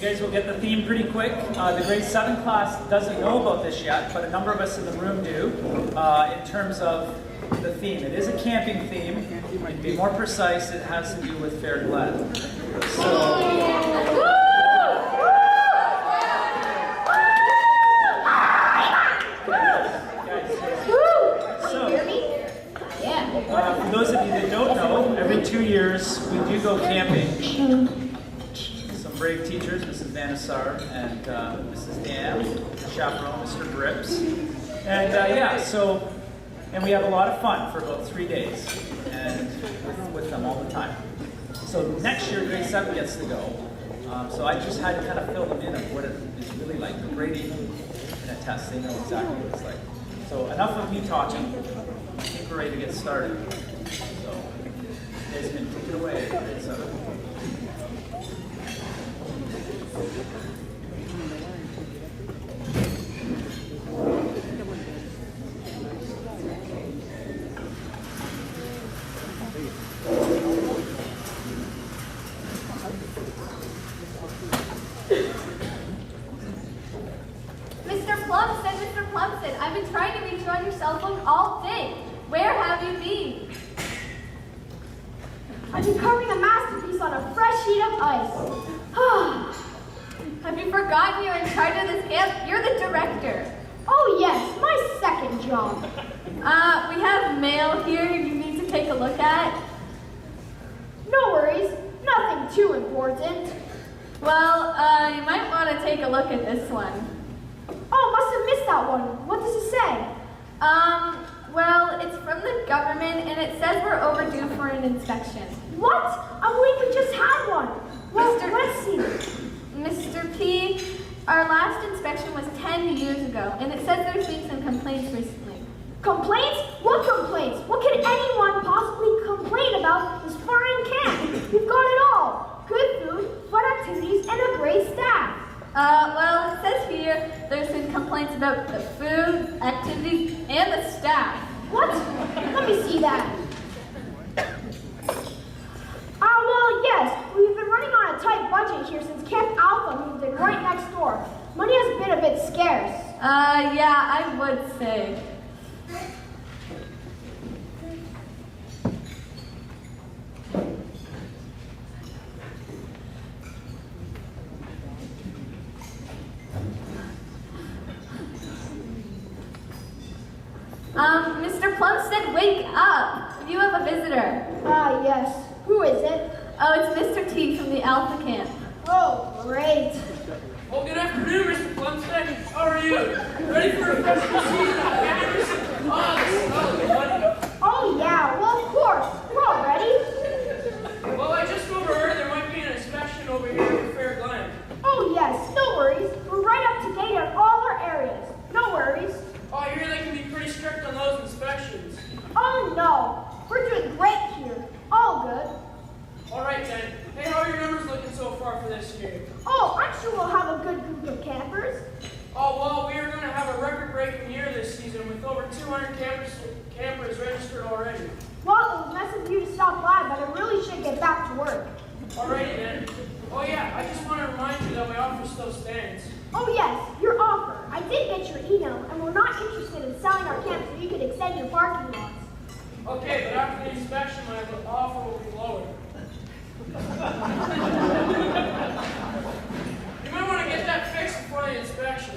You guys will get the theme pretty quick. The grade 7 class doesn't know about this yet, but a number of us in the room do, in terms of the theme. It is a camping theme. To be more precise, it has to do with Fair Glen. For those of you that don't know, every 2 years we do go camping. Some brave teachers, Mrs. Vanessar and Mrs. Dan, the chaperone, Mr. Grips. And and we have a lot of fun for about 3 days and with them all the time. So next year, grade 7 gets to go. So I just had to kind of fill them in of what it is really like. The grading in a test, they know exactly what it's like. So enough of me talking. I think we're ready to get started. So, you guys can take it away. Grade 7. Mr. Plumstead, I've been trying to reach you on your cell phone all day. Where have you been? I've been carving a masterpiece on a fresh sheet of ice. Have you forgotten you're in charge of this camp? You're the director. Oh yes, my second job. We have mail here you need to take a look at. No worries, nothing too important. Well, you might want to take a look at this one. Oh, must have missed that one. What does it say? Well, it's from the government, and it says we're overdue for an inspection. What? I believe we just had one. Well, let's see. Mr. P, our last inspection was 10 years ago, and it says there's been some complaints recently. Complaints? What complaints? What could anyone possibly complain about this foreign camp? We've got it all. Good food, fun activities, and a great staff. Well, it says here there's been complaints about the food, activities, and the staff. What? Let me see that. Well, yes. We've been running on a tight budget here since Camp Alpha moved in right next door. Money has been a bit scarce. Yeah, I would say. Mr. Plumstead, wake up! You have a visitor. Yes. Who is it? Oh, it's Mr. T from the Alpha Camp. Oh, great. Well, good afternoon, Mr. Plumstead. How are you? Ready for a freshman season on campus? Oh, yeah. Well, of course. We're all ready. Well, I just overheard there might be an inspection over here at Fair Glen. Oh, yes. No worries. We're right up to date on all our areas. No worries. Oh, I hear they can be pretty strict on those inspections. Oh, no. We're doing great here. All good. All right, then. Hey, how are your numbers looking so far for this year? Oh, I'm sure we'll have a good group of campers. Oh, well, we are going to have a record-breaking year this season with over 200 campers registered already. Well, it was nice of you to stop by, but I really should get back to work. Alrighty, then. Oh, yeah, I just want to remind you that we offer still stands. Oh, yes, your offer. I did get your email, and we're not interested in selling our camp so you could extend your parking lots. Okay, but after the inspection, my offer will be lower. You might want to get that fixed before the inspection.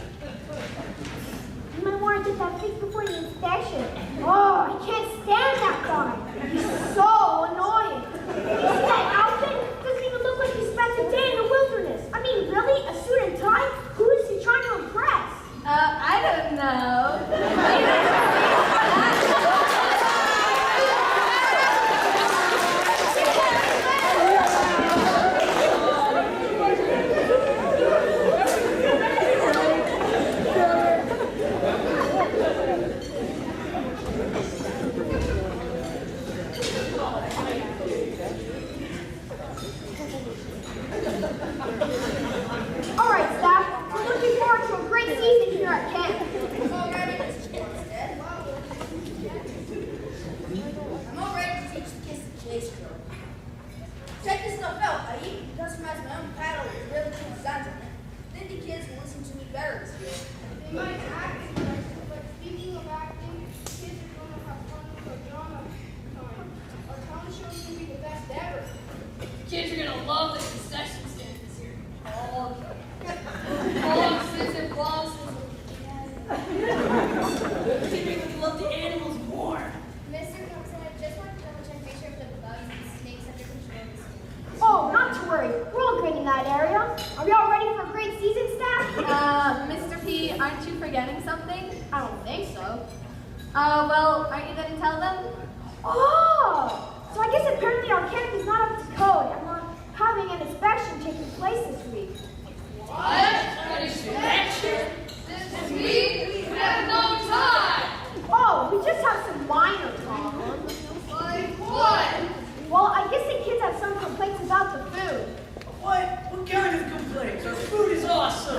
You might want to get that fixed before the inspection. Oh, I can't stand that guy. He's so annoying. You see that outfit? Doesn't even look like he spent a day in the wilderness. I mean, really? A suit and tie? Who is he trying to impress? I don't know. better to you. They might act interesting, but speaking of acting, kids are going to have fun with our drama time. Our talent show is going to be the best ever. Kids are gonna love the concession stand this year. All scissors, balls, typically love the animals more. Mr. Thompson, I just wanted to double check, make sure the bugs and snakes under control this year. Oh, not to worry. We're all good in that area. Are we all ready for a great season, staff? Mr. P, aren't you forgetting something? I don't think so. Well, aren't you going to tell them? Oh! So I guess apparently our camp is not up to code, and we're having an inspection taking place this week. What? An inspection? This week? We have no time. Oh, we just have some minor problems. Like what? Well, I guess the kids have some complaints about the food. What? What kind of complaints? Our food is awesome.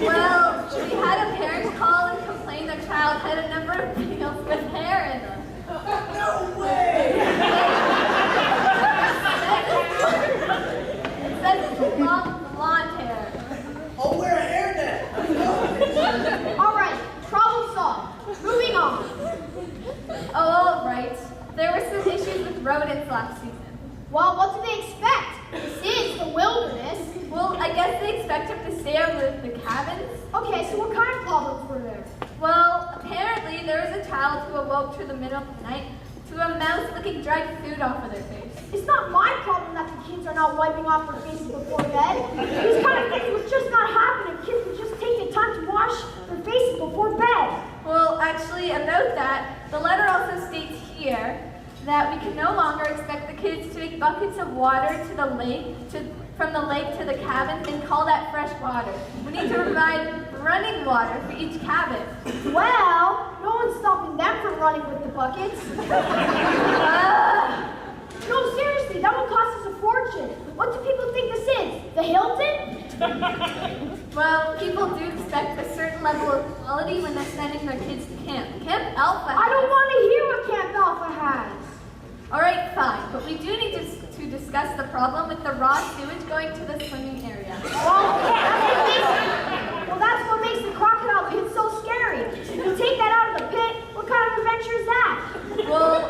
Well, we had a parent call and complain their child had a number of meals with hair in them. No way! It says it's long blonde hair. I'll wear a hairnet. All right, problem solved. Moving on. Oh, all right. There were some issues with rodents last season. Well, what do they expect? This is the wilderness. Well, I guess they expect them to stay over the cabins. Okay, so what kind of problems were there? Well, apparently there was a child who awoke through the middle of the night to a mouse licking dried food off of their face. It's not my problem that the kids are not wiping off their faces before bed. These kind of things would just not happen if kids would just take the time to wash their faces before bed. Well, actually, about that, the letter also states here that we can no longer expect the kids to take buckets of water to the lake, from the lake to the cabin, and call that fresh water. We need to provide running water for each cabin. Well, no one's stopping them from running with the buckets. No, seriously, that would cost us a fortune. What do people think this is? The Hilton? Well, people do expect a certain level of quality when they're sending their kids to camp. Camp Alpha. I don't want to hear what Camp Alpha has. All right, fine, but we do need to discuss the problem with the raw sewage going to the swimming area. Well, that's what makes the crocodile pit so scary. If you take that out of the pit, what kind of adventure is that? Well,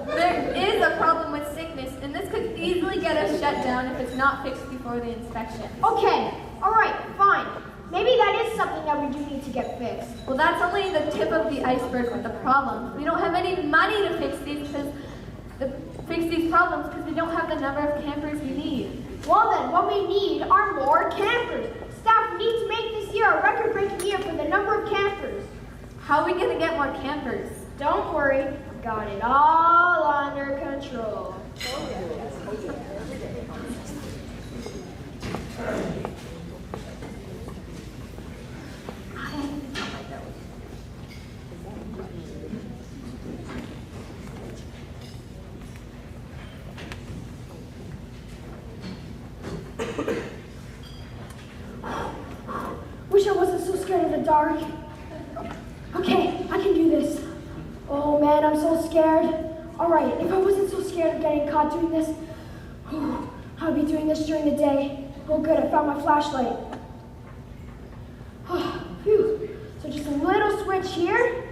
there is a problem with sickness, and this could easily get us shut down if it's not fixed before the inspection. Okay, all right, fine. Maybe that is something that we do need to get fixed. Well, that's only the tip of the iceberg with the problem. We don't have any money to fix these problems because we don't have the number of campers we need. Well then, what we need are more campers. Staff needs to make this year a record-breaking year for the number of campers. How are we going to get more campers? Don't worry, got it all under control. Wish I wasn't so scared of the dark. Okay, I can do this. Oh man, I'm so scared. Alright, if I wasn't so scared of getting caught doing this, I'd be doing this during the day. Oh good, I found my flashlight. Phew. So just a little switch here.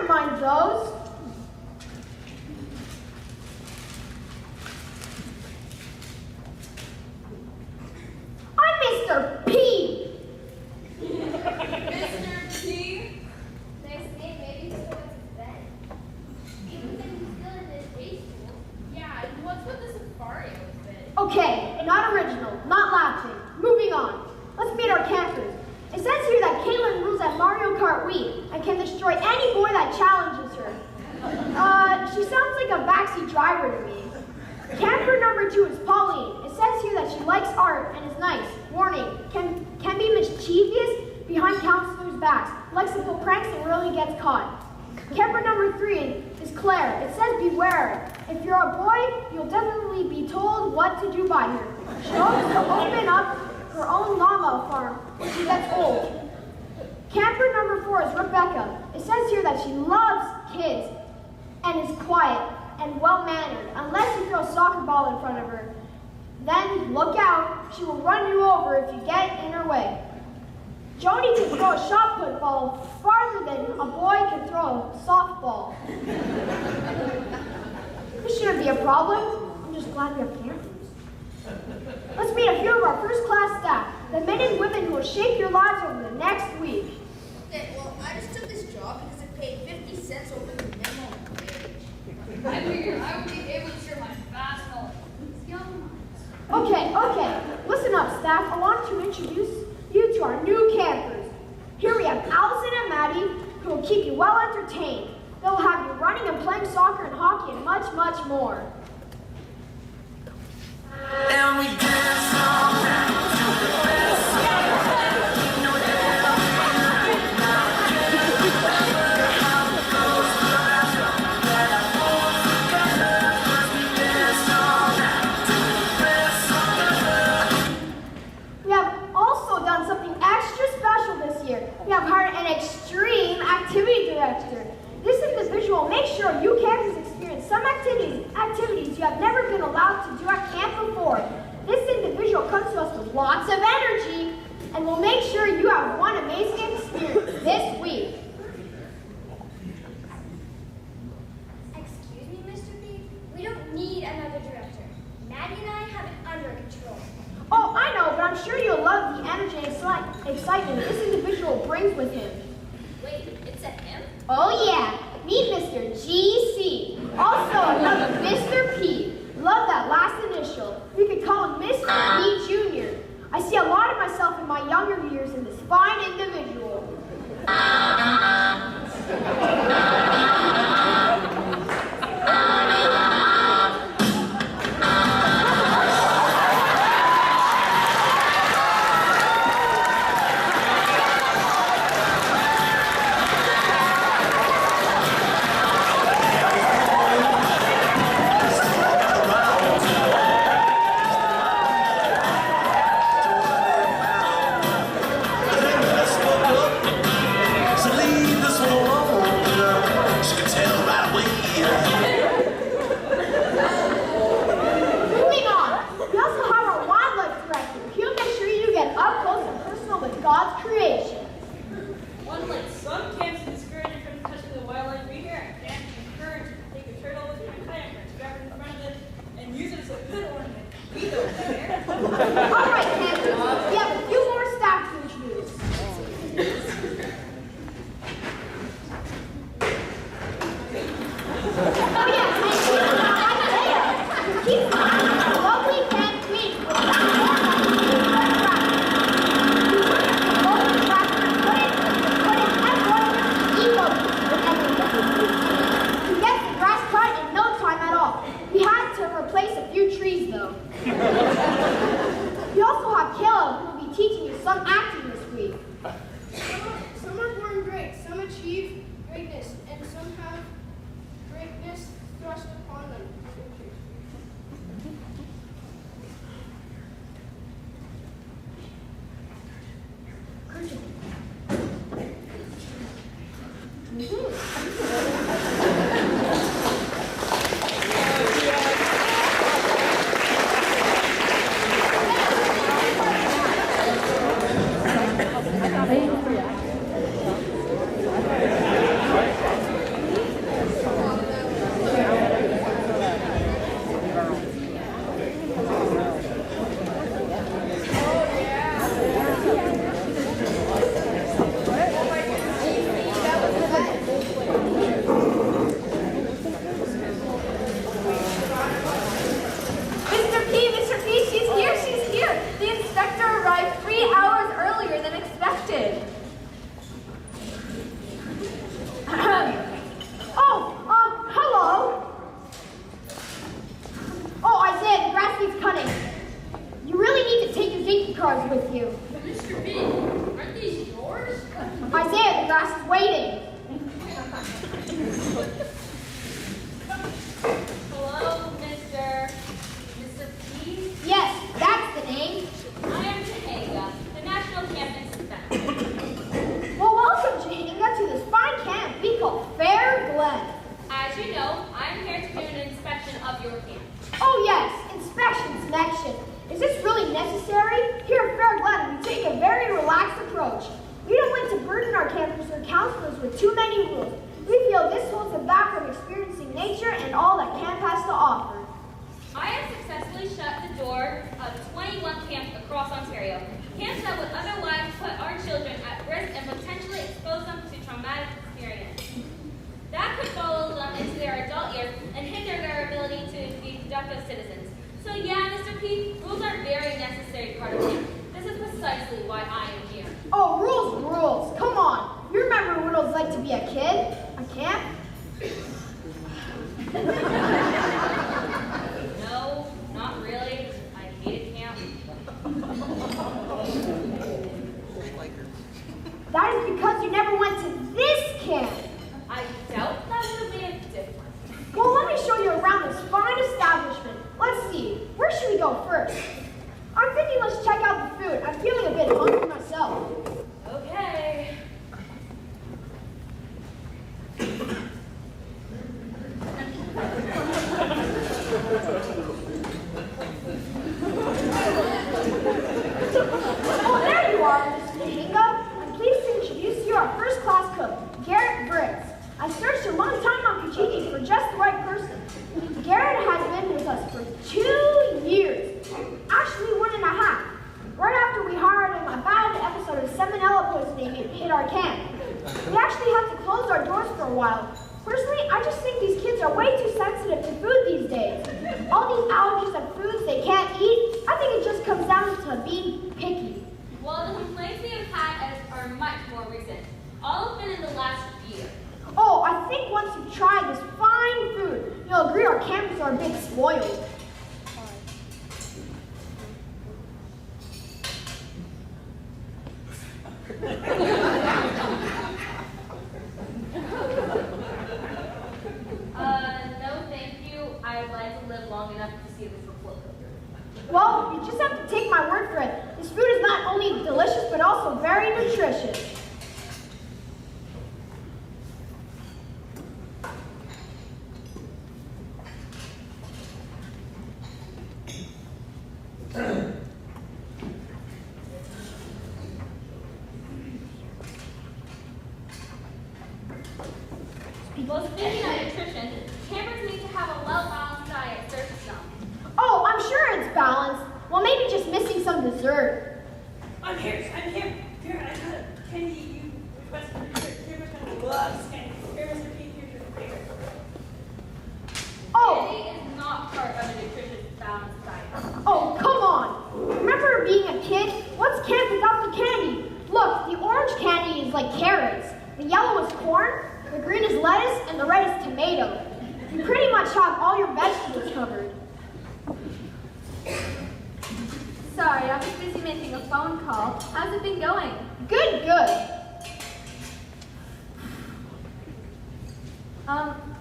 mind those. I'm Mr. P. Mr. P? Nice name, maybe he's going to bed. Even if he's still in his day school. Yeah, and what's with the safari outfit? Okay, not original, not laughing. Moving on. Let's meet our campers. It says here that Caitlin rules at Mario Kart Wii and can destroy any boy that challenges her. She sounds like a backseat driver to me. Camper number 2 is Pauline. It says here that she likes art and is nice. Warning, can be mischievous behind counselors' backs, likes to pull pranks and rarely gets caught. Camper number 3 is Claire. It says beware. If you're a boy, you'll definitely be told what to do by her. She hopes to open up her own llama farm when she gets old. Camper number 4 is Rebecca. It says here that she loves kids and is quiet and well-mannered, unless you throw a soccer ball in front of her. Then look out, she will run you over if you get in her way. Jody can throw a shot put ball farther than a boy can throw a softball. This shouldn't be a problem. I'm just glad we have campers. Let's meet a few of our first-class staff, the men and women who will shape your lives over the next week. Okay, well, I just took this job because it paid 50 cents over the minimum wage. I figured I would be able to share my vast knowledge with these young minds. Okay, listen up, staff. I want to introduce you to our new campers. Here we have Allison and Maddie, who will keep you well entertained. They will have you running and playing soccer and hockey and much, much more. And we dance all night to the best. You know that how it goes, but I know that I won't together. 'Cause we dance all night to the best. We have also done something extra special this year. We have hired an extreme activity director. This individual will make sure you campers experience some activities you have never been allowed to do at camp before. This individual comes to us with lots of energy and will make sure you have one amazing experience this week. Excuse me, Mr. B? We don't need another director. Maddie and I have it under control. Oh, I know, but I'm sure you'll love the energy and excitement this individual brings with him. Wait, it's a him? Oh yeah, meet Mr. GC, also another Mr. P. Love that last initial. We could call him Mr. P Jr. I see a lot of myself in my younger years in this fine individual. Moving on, we also have our wildlife director. He'll make sure you get up close and personal with God's creation. Unlike some camps that discourage you from touching the wildlife, we here at camp encourage you to take a turtle with your kayak and strap it in front of it and use it as a good ornament. We don't care. All right, campers, we have a few more staff to introduce. Oh yes, and Isaiah, who keeps the lovely camp clean with the he gets the grass cut in no time at all. We had to replace a few trees though. We also have Caleb, who will be teaching you some acting this week. Some are born great, some achieve greatness, and some have greatness you know, I'm here to do an inspection of your camp. Oh yes, inspection. Is this really necessary? Here at Fair Glen, we take a very relaxed approach. We don't want to burden our campers or counselors with too many rules. We feel this holds them back from experiencing nature and all that camp has to offer. I have successfully shut the door of 21 camps across Ontario. Camps that would otherwise put our children at risk and potentially expose them to traumatic experience. That could follow them into their adult years and hinder their ability to be productive citizens. So yeah, Mr. P, rules are a very necessary part of camp. This is precisely why I am here. Oh, rules. Come on. You remember what it was like to be a kid? A camp? No, not really. I hated camp. That is because you never went to this camp. I doubt that would have made a difference. Well, let me show you around this fine establishment. Let's see, where should we go first? I'm thinking let's check out the food. I'm feeling a bit hungry myself. Okay. Oh, there you are, Mr. Kahinga. I'm pleased to introduce you our first-class cook, Garrett Briggs. I searched a long time on Kijiji for just the right person. Garrett has been with us for 2 years. Actually, 1.5. Right after we hired him, a bad episode of salmonella poisoning hit our camp. We actually had to close our doors for a while. Personally, I just think these kids are way too sensitive to food these days. All these allergies of foods they can't eat, I think it just comes down to being picky. Well, the complaints we have had are much more recent. All have been in the last year. Oh, I think once you've tried this fine food, you'll agree our campers are a bit spoiled. No thank you. I'd like to live long enough to see this report go through. Well, you just have to take my word for it. This food is not only delicious, but also very nutritious. Well, speaking of nutrition, campers need to have a well-balanced diet, surface them. Oh, I'm sure it's balanced. Well, maybe just missing some dessert. I'm here. Here, I got a candy you requested. Campers gonna love this candy. Here, Mr. P, here's your favorite. Oh, Candy is not part of a nutritious, balanced diet. oh, come on. Remember being a kid? What's camp without the candy? Look, the orange candy is like carrots. The yellow is corn. The green is lettuce, and the red is tomato. You pretty much have all your vegetables covered. Sorry, I was busy making a phone call. How's it been going? Good.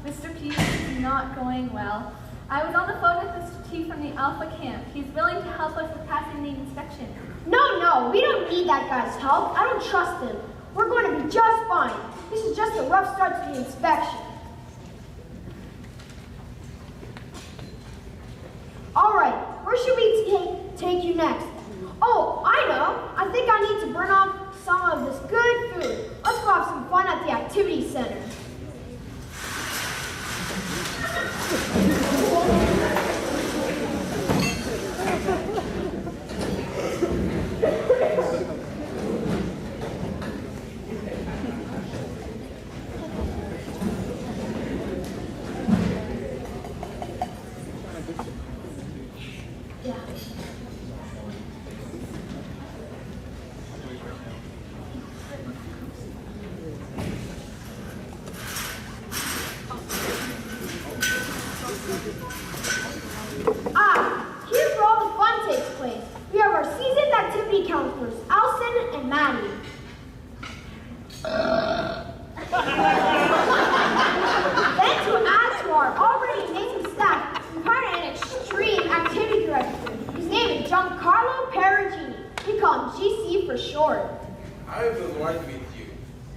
Mr. P, this is not going well. I was on the phone with Mr. T from the Alpha camp. He's willing to help us with passing the inspection. No, we don't need that guy's help. I don't trust him. We're going to be just fine. This is just a rough start to the inspection. All right, where should we take you next? Oh, I know. I think I need to burn off some of this good food. Let's go have some fun at the activity center. Here's where all the fun takes place. We have our seasoned activity counselors, Alison and Maddie. Then to add to our already amazing staff, we've hired an extreme activity director. His name is Giancarlo Perugini. We call him GC for short. I will work with you.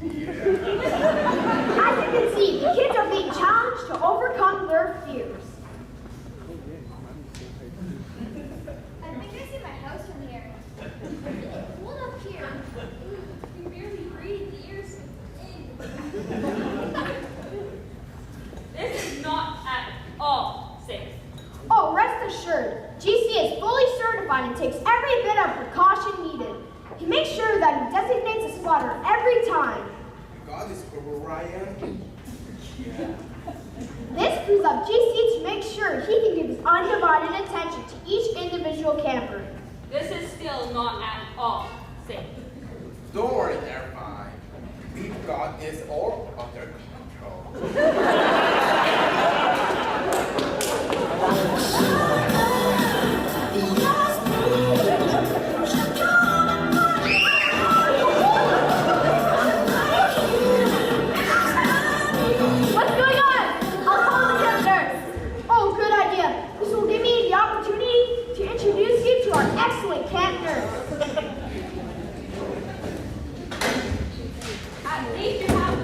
As you can see, the kids are being challenged to overcome your fears. I think I see my house from here. Hold up here. You can barely breathe. The air's so thin. This is not at all safe. Oh, rest assured, GC is fully certified and takes every bit of precaution needed. He makes sure that he designates a spotter every time. God is over Ryan. This frees up GC to make sure he can give his undivided attention to each individual camper. This is still not at all safe. Don't worry, they're fine. We've got this all under control. What's going on? I'll call the camp nurse. Oh, good idea. This will give me the opportunity to introduce you to our excellent camp nurse. At least you have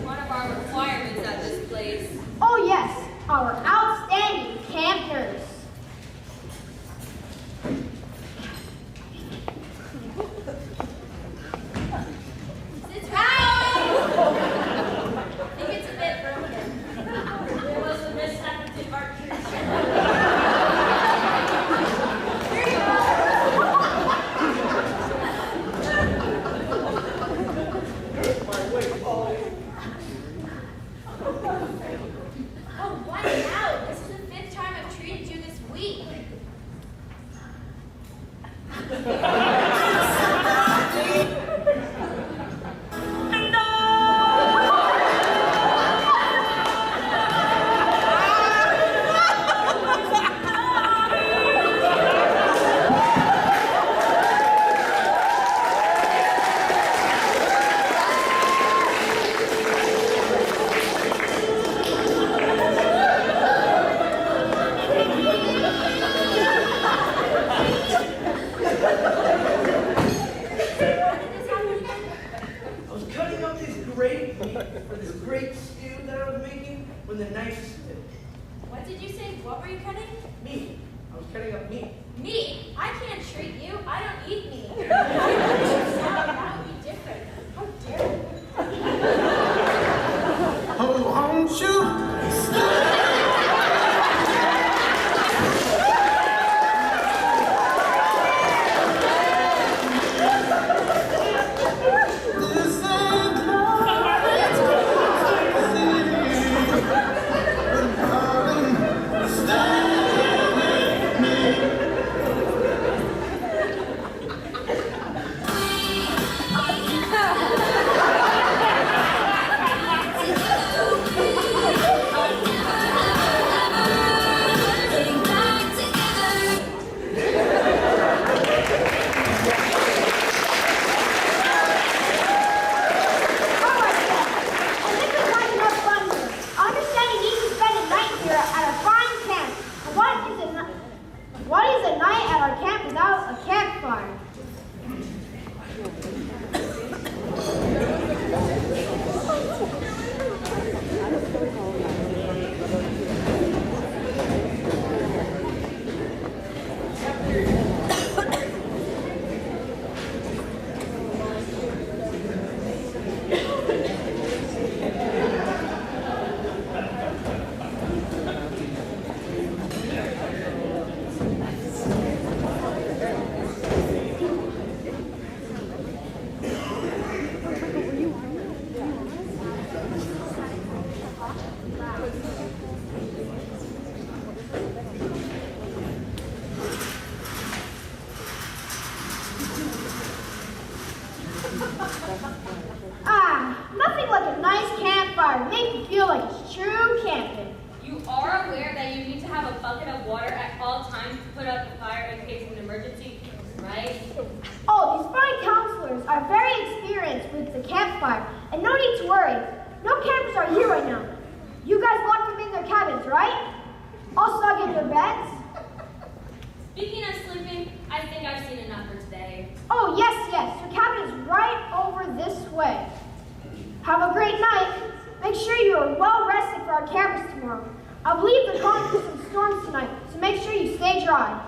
one of our requirements at this place. Oh yes, our outstanding camp nurse. Sit down. I think it's a bit broken. There was a mishap in our Oh, what now? This is the 5th time I've treated you this week. I was cutting up this great meat for this great stew that I was making when the knife slipped. What did you say? What were you cutting? Meat. I was cutting up meat. Me? I can't treat you. I don't eat meat. That would be different. How dare you? Oh, won't you? This ain't darling, stay with me. All right, then. And this is not enough fun here. I understand you need to spend a night here at a fine camp. But what is a night at our camp without a campfire? Nothing like a nice campfire to make you feel like it's true camping. You are aware that you need to have a bucket of water at all times to put out the fire in case of an emergency, right? Oh, these fine counselors are very experienced with the campfire, and no need to worry. No campers are here right now. You guys locked them in their cabins, right? All snug in their beds? Speaking of sleeping, I think I've seen enough for today. Oh, yes. Your cabin is right over this way. Have a great night. Make sure you are well rested for our campus tomorrow. I believe they're calling for some storms tonight, so make sure you stay dry.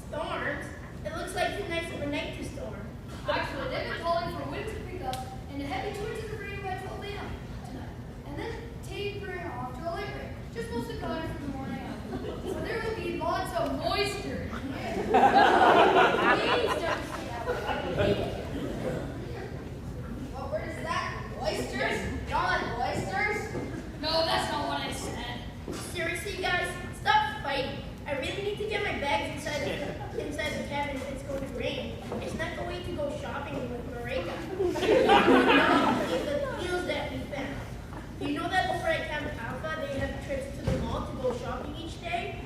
Storms? It looks like tonight's a night to storm. Actually, they've been calling for winds to pick up and a heavy torrents of rain by 12 a.m. tonight. And then tapering off to a light rain, just mostly colored from the morning up. So there will be lots of moisture in the air. Please don't stay out. What word is that? Oysters? Y'all like oysters? No, that's not what I said. Seriously, guys, stop fighting. I really need to get my bags inside the cabin if it's going to rain. It's not going to go shopping with Marika. The deals that we found. Do you know that over at Camp Alpha they have trips to the mall to go shopping each day?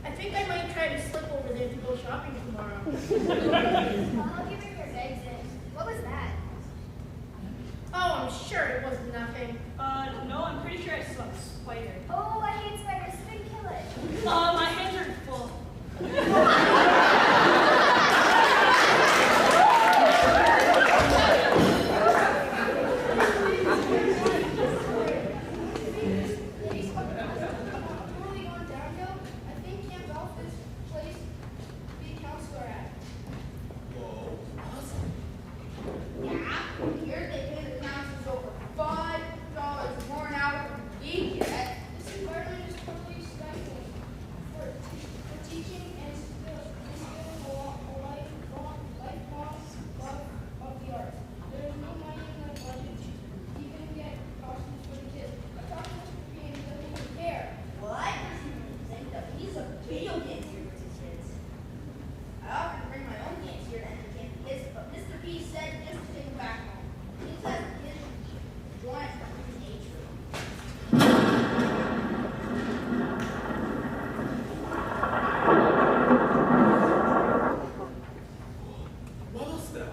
I think I might try to slip over there to go shopping tomorrow. I'll give you your bags in. What was that? Oh, I'm sure it was nothing. No, I'm pretty sure I saw a spider. Oh, I hate spiders. Then kill it. My hands are full. Totally going downhill. I think Camp Alpha's place to be a counselor at. Yeah, here they pay the counselors over $5 more an hour than we get. This environment is totally stifling for teaching and instilling a lifelong love of the arts. There is no money in the budget to even get costumes for the kids. I talked to Mr. P and he doesn't even care. Well, I personally think that he's a video game here with his kids. I offered to bring my own games here to entertain the kids, but Mr. B said just to take them back home. He says the kids enjoy nature. What was that?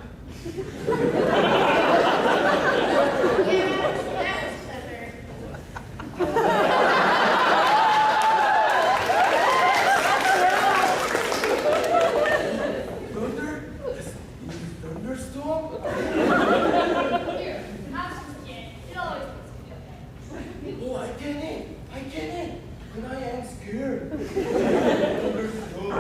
Yeah, that was clever. Thunder? Thunderstorm? Here, have some again. It always makes me feel better. Oh, I get in. And I am scared. Thunderstorm.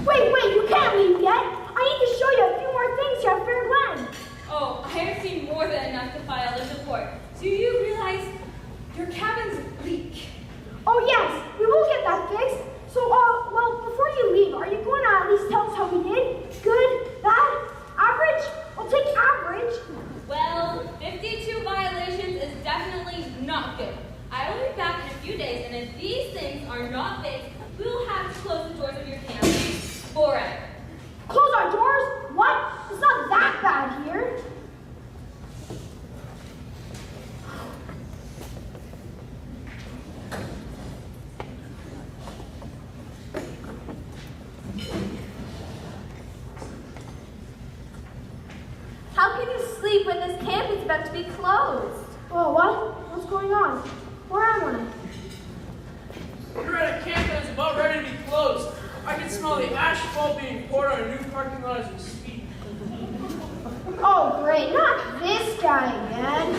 Wait, you can't leave yet. I need to show you a few more things here at Fair Glen. Oh, I have seen more than enough to file a report. Do you realize your cabins leak? Oh yes, we will get that fixed. So, well, before you leave, are you going to at least tell us how we did? Good? Bad? Average? I'll take average. Well, 52 violations is definitely not good. I will be back in a few days, and if these things are not fixed, we will have to close the doors of your camp forever. Close our doors? What? It's not that bad here. How can you sleep when this camp is about to be closed? Oh, what? What's going on? Where am We're at a camp that is about ready to be closed. I can smell the asphalt being poured on a new parking lot as we speak. I? Oh, great. Not this guy again.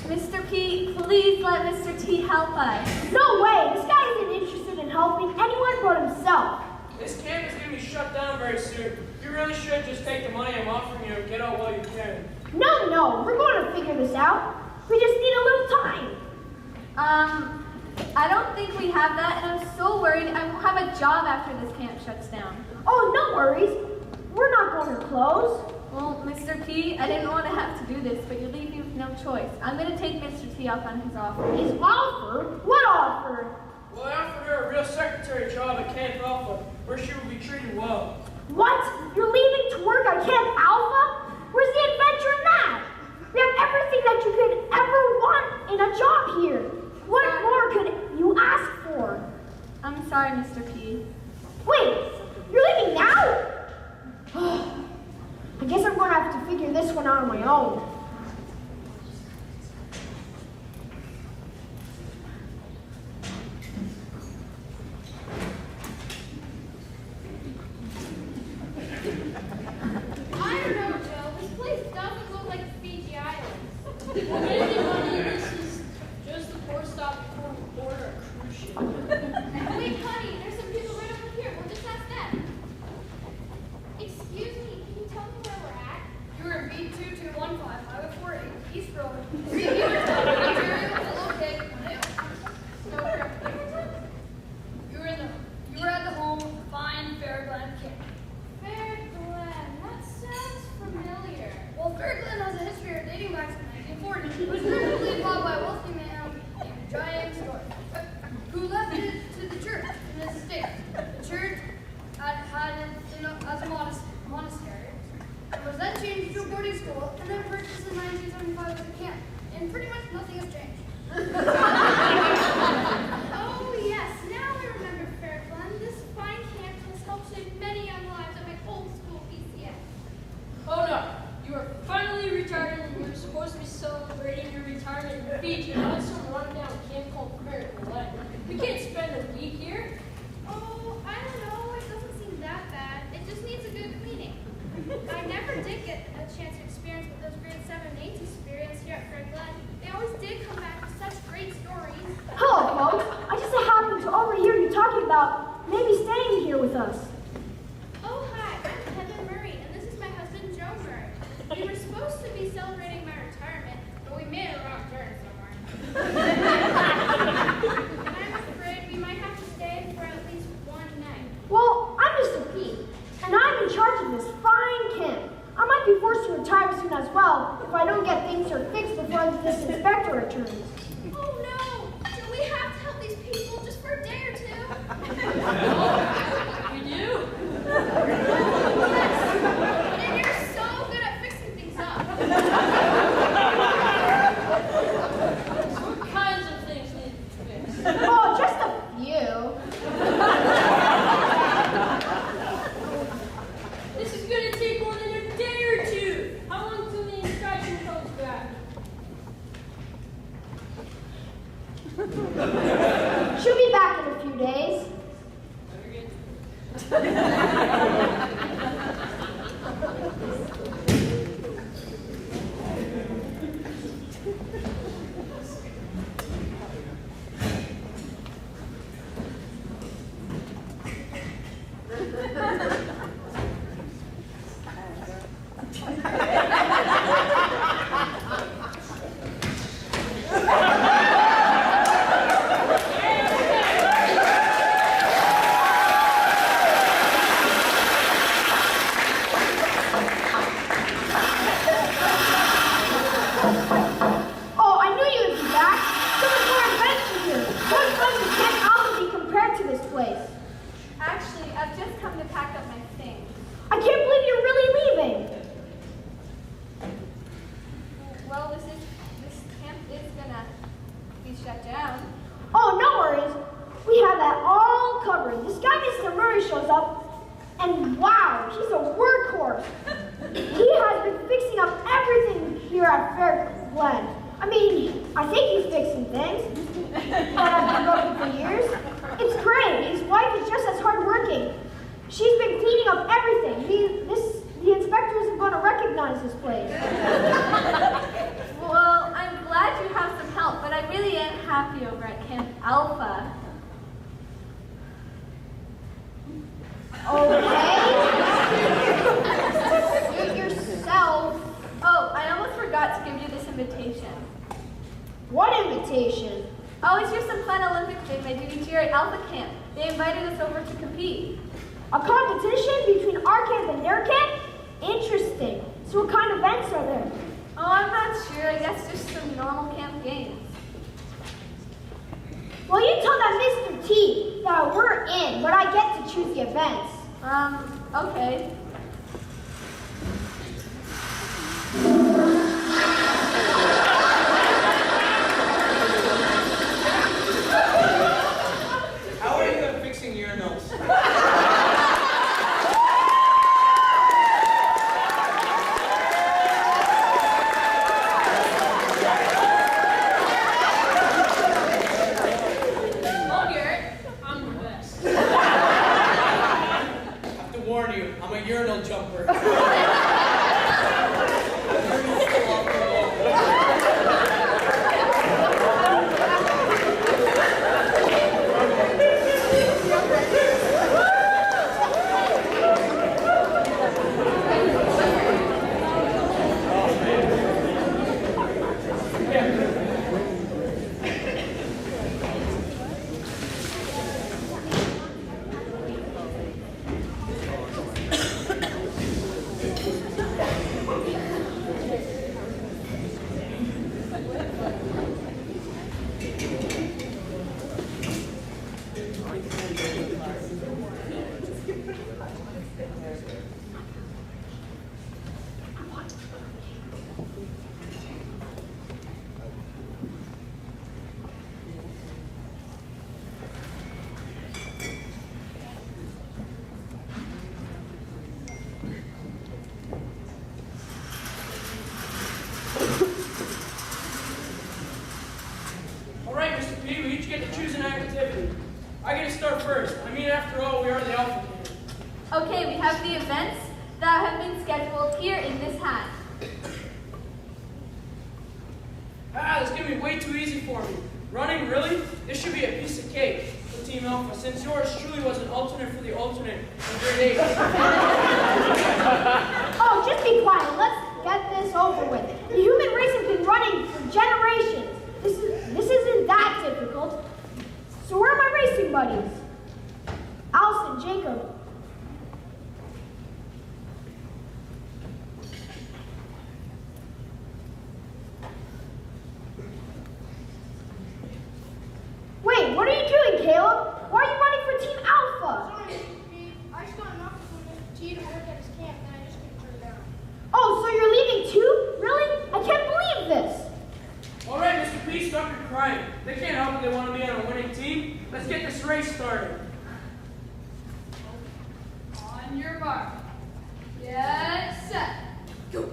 Mr. P, please let Mr. T help us. No way. This guy isn't interested in helping anyone but himself. This camp is going to be shut down very soon. You really should just take the money I'm offering you and get out while you can. No. We're going to figure this out. We just need a little time. I don't think we have that, and I'm so worried I won't have a job after this camp shuts down. Oh, no worries. We're not going to close. Well, Mr. P, I didn't want to have to do this, but you're leaving with no choice. I'm going to take Mr. T up on his offer. His offer? What offer? Well, I offered her a real secretary job at Camp Alpha, where she would be treated well. What? You're leaving to work at Camp Alpha? Where's the adventure in that? We have everything that you could ever want in a job here. What more could you ask for? I'm sorry, Mr. P. Wait, you're leaving now? I guess I'm going to have to figure this one out on my own. I don't know, Joe. This place doesn't look like the Fiji Islands. Maybe, honey, this is just the port stop before we board our cruise ship. Wait, honey, there's some people right over here. We'll just ask them. Excuse me, can you tell me where we're at? You're in B2215, Highway 48, East Road. Ontario, hello, Kate. You were at the home, fine, Fairglen camp. Fairglen. That sounds familiar. Well, Fairglen has a history of dating back to the 1940s. It was originally bought by a wealthy man named Giant Stork, who left it to the church in his estate. The church had it as a monastery. It was then changed to a boarding school, and then purchased in 1975 as a camp. And pretty much nothing has changed. Oh, yes. Now I remember Fairglen. This fine camp has helped save many young lives at my old school, PCS. Oh no, you are finally retired and you're supposed to be celebrating your retirement in Fiji, not some rundown camp called Brantford. We can't spend a week here. Oh, I don't know. It doesn't seem that bad. It just needs a good cleaning. I never did get a chance to experience what those grade 7 and 8 experience here at Fairglen. They always did come back with such great stories. Hello, folks. I just happened to overhear you talking about maybe staying here with us. Oh, hi. I'm Kevin Murray, and this is my husband, Joe Murray. We were supposed to be celebrating my retirement, but we made a wrong turn somewhere. And I'm afraid we might have to stay for at least one night. Well, I'm Mr. P, and I'm in charge of this fine camp. I might be forced to retire soon as well if I don't get things fixed before this inspector returns. Oh, no. Do we have to help these people just for a day or two? We do. Yes. And you're so good at fixing things up. What kinds of things need fixed? Oh, just a few. This is going to take more than a day or two. How long till the inspection comes back? She'll be back in a few days. Oh, I knew you would be back. So much more adventure here. What fun does Camp Alpha be compared to this place? Actually, I've just come to pack up my things. I can't believe you're really leaving. Well, this camp is gonna be shut down. Oh, no worries. We have that all covered. This guy, Mr. Murray, shows up, and wow, he's a workhorse. He has been fixing up everything here at Fairglen. I mean, I think he's fixing things that have been broken for years. It's great. His wife is just as hardworking. She's been cleaning up everything. The inspector isn't going to recognize this place. Well, I'm glad you have some help, but I really am happy over at Camp Alpha. Okay. Suit yourself. Oh, I almost forgot to give you this invitation. What invitation? always hear some fun Olympic thing they do each year at Alpha Camp. They invited us over to compete. A competition between our camp and their camp? Interesting. So what kind of events are there? Oh, I'm not sure. I guess just some normal camp games. Well, you told that Mr. T that we're in, but I get to choose the events. Okay. How are you at fixing urinals? Well, Garrett, I'm the best. I have to warn you, I'm a urinal jumper. All right, Mr. P, we each get to choose an activity. I get to start first. I mean, after all, we are the Alpha Camp. Okay, we have the events that have been scheduled here in this hat. This is going to be way too easy for me. Running, really? This should be a piece of cake for Team Alpha, since yours truly was an alternate for the alternate in grade 8. Oh, just be quiet. Let's get this over with. The human race has been running for generations. This isn't that difficult. So where are my racing buddies? Allison, Jacob. Wait, what are you doing, Caleb? Why are you running for Team Alpha? Sorry, Mr. P. I just got an offer from Mr. T to work at his camp, and I just couldn't turn it down. Oh, so you're leaving too? Really? I can't believe this. All right, Mr. P, stop your crying. They can't help it they want to be on a winning team. Let's get this race started. On your mark. Get set. Go.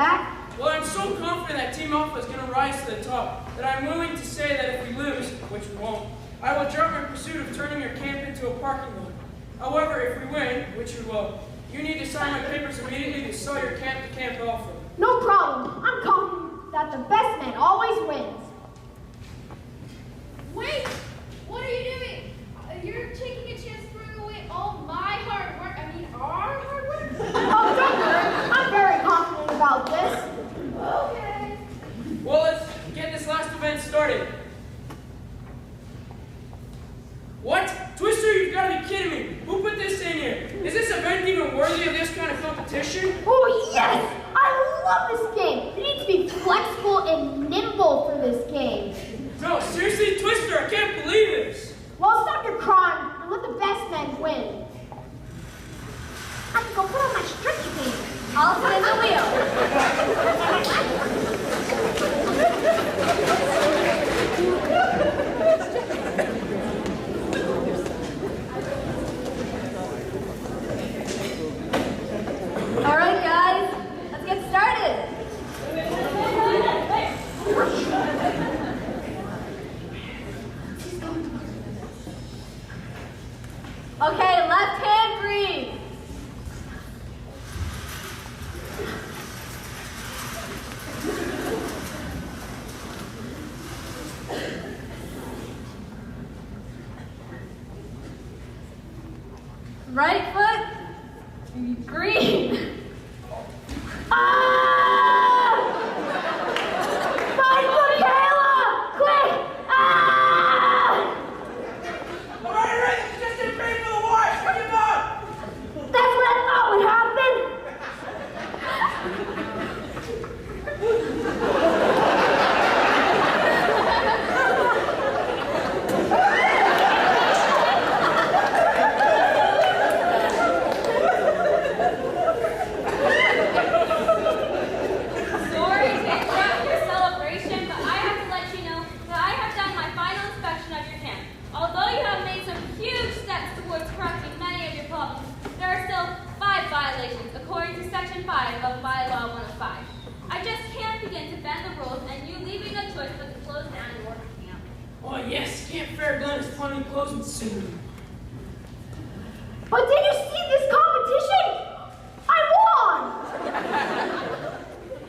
that. Well, I'm so confident that Team Alpha is going to rise to the top that I'm willing to say that if we lose, which we won't, I will drop my pursuit of turning your camp into a parking lot. However, if we win, which we will, you need to sign my papers immediately to sell your camp to Camp Alpha. No problem. I'm confident that the best man always wins. Wait! What are you doing? You're taking a chance throwing away all my hard work. I mean, our hard work? Oh, don't worry. I'm very confident about this. Okay. Well, let's get this last event started. What? Twister, you've got to be kidding me. Who put this in here? Is this event even worthy of this kind of competition? Oh, yes! I love this game. You need to be flexible and nimble for this game. No, seriously, Twister, I can't believe this. Well, stop your crying and let the best men win. I have to go put on my stretcher band. I'll spin the wheel. All right, guys, let's get started. Okay, left hand green. Right foot green. Ah! Right foot, Kayla! Quick! Ah! All right, you just didn't pay for the wash. Give up. That's what I thought would happen. Sorry to interrupt your celebration, but I have to let you know that I have done my final inspection of your camp. Although you have made some huge steps towards correcting many of your problems, there are still 5 violations according to Section 5 of Bylaw 105. I just can't begin to bend the rules and you leaving a choice but to close down your camp. Oh, yes, Camp Fairglen is finally closing soon. But did you see this competition? I won!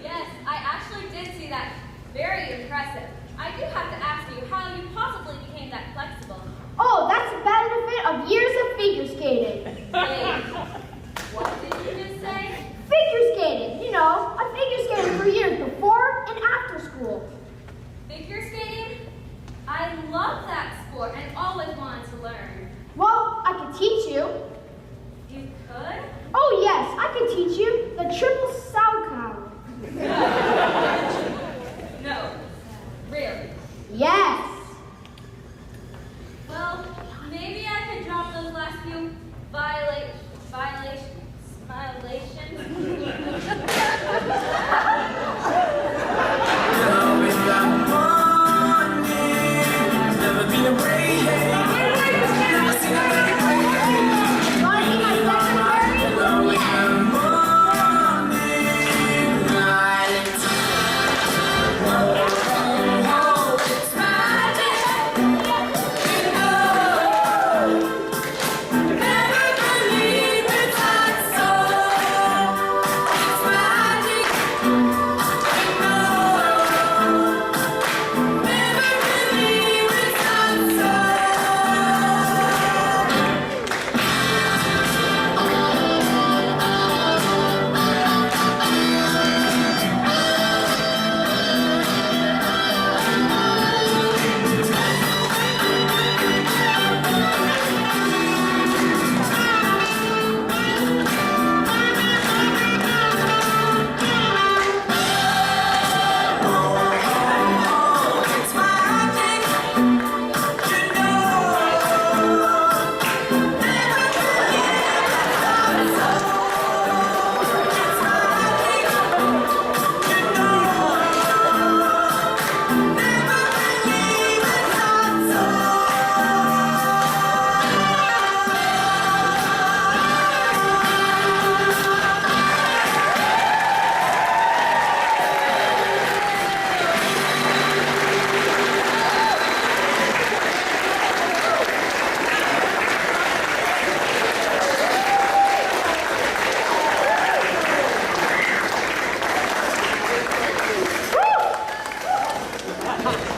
Yes, I actually did see that. Very impressive. I do have to ask you how you possibly became that flexible. Oh, that's the benefit of years of figure skating. Wait, what did you just say? Figure skating, you know, I figure skated for years before and after school. Figure skating? I love that sport and always wanted to learn. Well, I could teach you. You could? Oh yes, I could teach you the triple sauerkraut. No. Really? Yes. Well, maybe I could drop those last few violations. Always got morning, never been away. Never seen a better way. Want to be my secretary? Always Yes. got morning light. Oh, oh, oh, it's my Thank you.